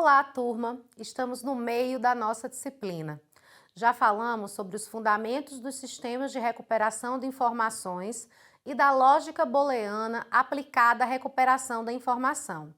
Olá, turma! Estamos no meio da nossa disciplina. Já falamos sobre os fundamentos dos sistemas de recuperação de informações e da lógica booleana aplicada à recuperação da informação.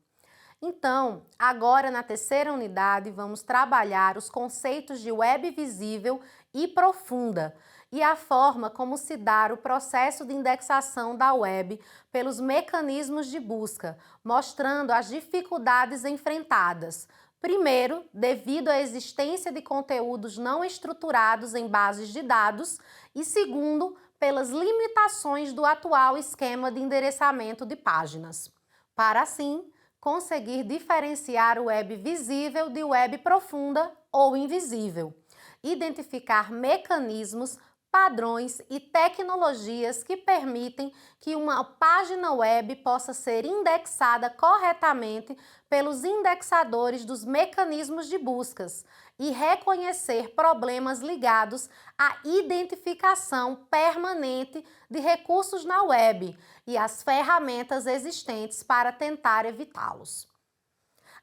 Então, agora na terceira unidade, vamos trabalhar os conceitos de web visível e profunda e a forma como se dá o processo de indexação da web pelos mecanismos de busca, mostrando as dificuldades enfrentadas. Primeiro, devido à existência de conteúdos não estruturados em bases de dados e segundo, pelas limitações do atual esquema de endereçamento de páginas. Para assim, conseguir diferenciar o web visível de web profunda ou invisível, identificar mecanismos, padrões e tecnologias que permitem que uma página web possa ser indexada corretamente pelos indexadores dos mecanismos de buscas e reconhecer problemas ligados à identificação permanente de recursos na web e as ferramentas existentes para tentar evitá-los.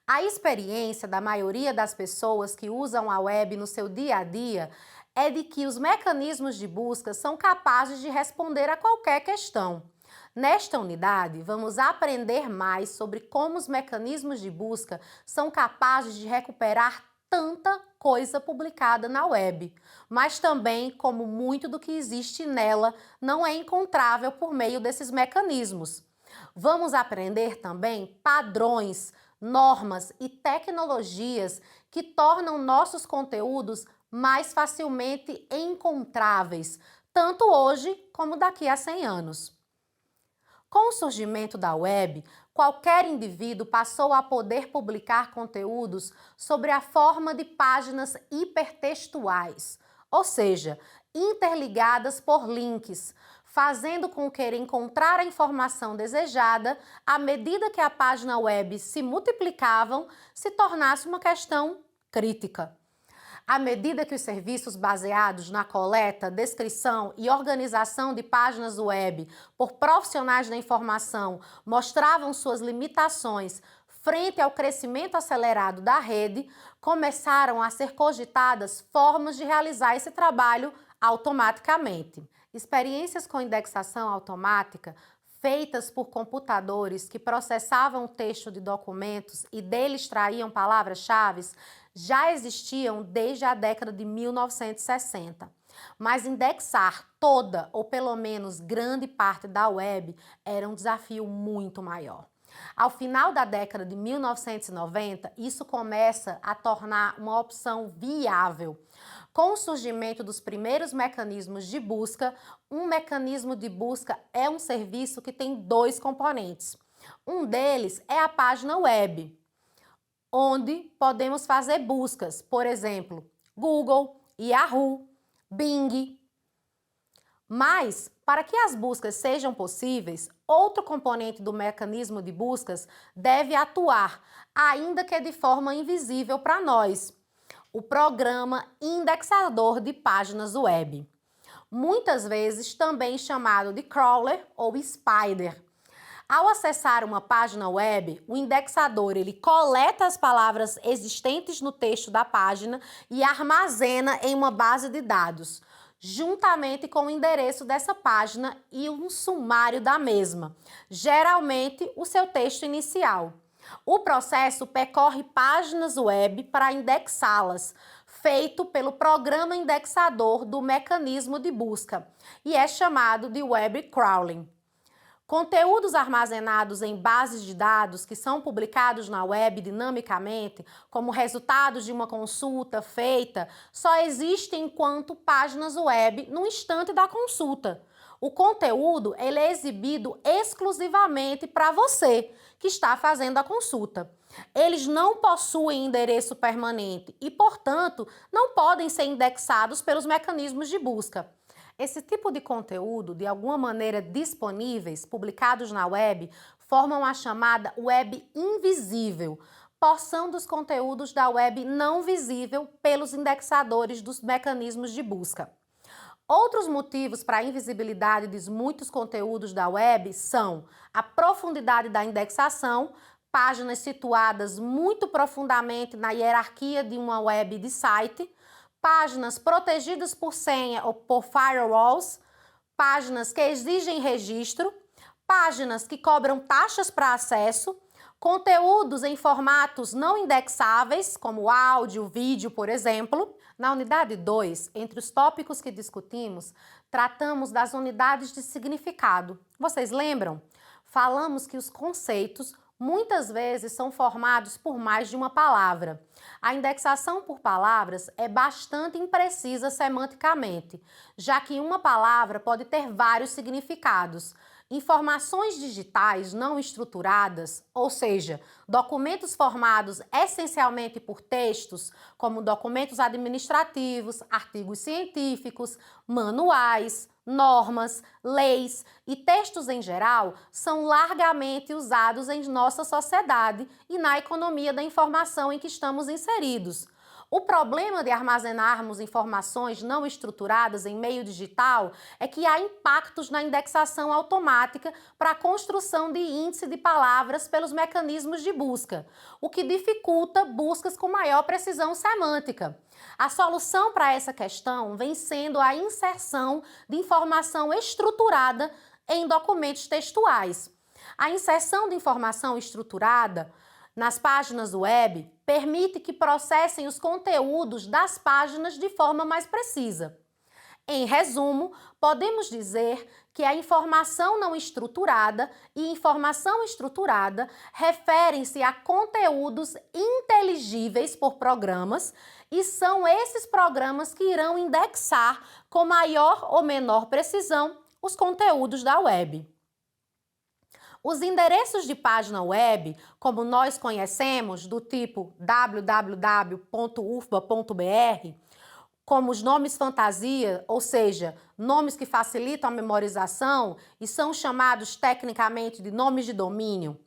A experiência da maioria das pessoas que usam a web no seu dia a dia é de que os mecanismos de busca são capazes de responder a qualquer questão. Nesta unidade, vamos aprender mais sobre como os mecanismos de busca são capazes de recuperar tanta coisa publicada na web, mas também como muito do que existe nela não é encontrável por meio desses mecanismos. Vamos aprender também padrões, normas e tecnologias que tornam nossos conteúdos mais facilmente encontráveis, tanto hoje como daqui a 100 anos. Com o surgimento da web, qualquer indivíduo passou a poder publicar conteúdos sobre a forma de páginas hipertextuais, ou seja, interligadas por links, fazendo com que encontrar a informação desejada, à medida que a página web se multiplicavam, se tornasse uma questão crítica. À medida que os serviços baseados na coleta, descrição e organização de páginas web por profissionais da informação mostravam suas limitações frente ao crescimento acelerado da rede, começaram a ser cogitadas formas de realizar esse trabalho automaticamente. Experiências com indexação automática feitas por computadores que processavam o texto de documentos e dele extraíam palavras-chave, já existiam desde a década de 1960. Mas indexar toda ou pelo menos grande parte da web era um desafio muito maior. Ao final da década de 1990, isso começa a tornar uma opção viável. Com o surgimento dos primeiros mecanismos de busca, um mecanismo de busca é um serviço que tem dois componentes. Um deles é a página web, onde podemos fazer buscas, por exemplo, Google, Yahoo, Bing. Mas, para que as buscas sejam possíveis, outro componente do mecanismo de buscas deve atuar, ainda que de forma invisível para nós: o programa indexador de páginas web, muitas vezes também chamado de crawler ou spider. Ao acessar uma página web, o indexador ele coleta as palavras existentes no texto da página e armazena em uma base de dados, juntamente com o endereço dessa página e um sumário da mesma, geralmente o seu texto inicial. O processo percorre páginas web para indexá-las, feito pelo programa indexador do mecanismo de busca, e é chamado de web crawling. Conteúdos armazenados em bases de dados que são publicados na web dinamicamente, como resultados de uma consulta feita, só existem enquanto páginas web no instante da consulta. O conteúdo ele é exibido exclusivamente para você que está fazendo a consulta. Eles não possuem endereço permanente e, portanto, não podem ser indexados pelos mecanismos de busca. Esse tipo de conteúdo, de alguma maneira disponíveis, publicados na web, formam a chamada web invisível, porção dos conteúdos da web não visível pelos indexadores dos mecanismos de busca. Outros motivos para a invisibilidade de muitos conteúdos da web são a profundidade da indexação, páginas situadas muito profundamente na hierarquia de uma web de site, páginas protegidas por senha ou por firewalls, páginas que exigem registro, páginas que cobram taxas para acesso, conteúdos em formatos não indexáveis, como áudio, vídeo, por exemplo. Na unidade 2, entre os tópicos que discutimos, tratamos das unidades de significado. Vocês lembram? Falamos que os conceitos muitas vezes são formados por mais de uma palavra. A indexação por palavras é bastante imprecisa semanticamente, já que uma palavra pode ter vários significados. Informações digitais não estruturadas, ou seja, documentos formados essencialmente por textos, como documentos administrativos, artigos científicos, manuais, normas, leis e textos em geral, são largamente usados em nossa sociedade e na economia da informação em que estamos inseridos. O problema de armazenarmos informações não estruturadas em meio digital é que há impactos na indexação automática para a construção de índice de palavras pelos mecanismos de busca, o que dificulta buscas com maior precisão semântica. A solução para essa questão vem sendo a inserção de informação estruturada em documentos textuais. A inserção de informação estruturada nas páginas web permite que processem os conteúdos das páginas de forma mais precisa. Em resumo, podemos dizer que a informação não estruturada e informação estruturada referem-se a conteúdos inteligíveis por programas e são esses programas que irão indexar com maior ou menor precisão os conteúdos da web. Os endereços de página web, como nós conhecemos, do tipo www.ufba.br, como os nomes fantasia, ou seja, nomes que facilitam a memorização e são chamados tecnicamente de nomes de domínio.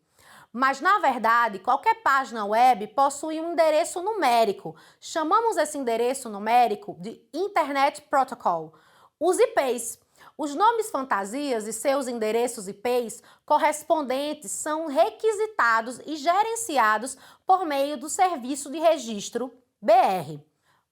Mas, na verdade, qualquer página web possui um endereço numérico. Chamamos esse endereço numérico de Internet Protocol. Os IPs. Os nomes fantasias e seus endereços IPs correspondentes são requisitados e gerenciados por meio do Serviço de Registro BR.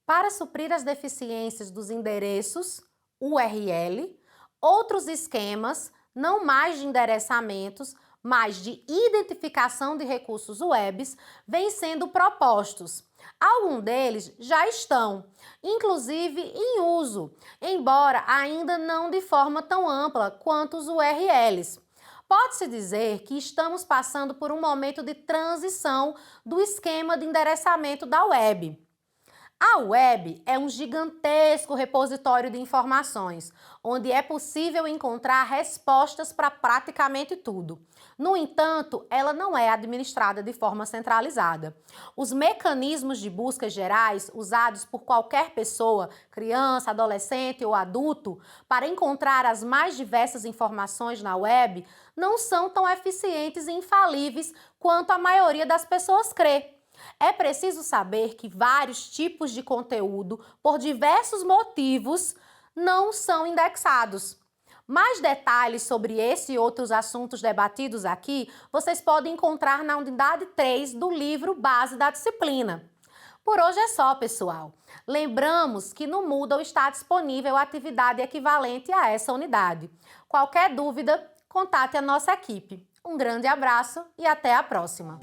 Para suprir as deficiências dos endereços URL, outros esquemas, não mais de endereçamentos, mas de identificação de recursos webs, vêm sendo propostos. Alguns deles já estão, inclusive em uso, embora ainda não de forma tão ampla quanto os URLs. Pode-se dizer que estamos passando por um momento de transição do esquema de endereçamento da web. A web é um gigantesco repositório de informações, onde é possível encontrar respostas para praticamente tudo. No entanto, ela não é administrada de forma centralizada. Os mecanismos de busca gerais usados por qualquer pessoa, criança, adolescente ou adulto, para encontrar as mais diversas informações na web, não são tão eficientes e infalíveis quanto a maioria das pessoas crê. É preciso saber que vários tipos de conteúdo, por diversos motivos, não são indexados. Mais detalhes sobre esse e outros assuntos debatidos aqui, vocês podem encontrar na unidade 3 do livro Base da Disciplina. Por hoje é só, pessoal. Lembramos que no Moodle está disponível a atividade equivalente a essa unidade. Qualquer dúvida, contate a nossa equipe. Um grande abraço e até a próxima!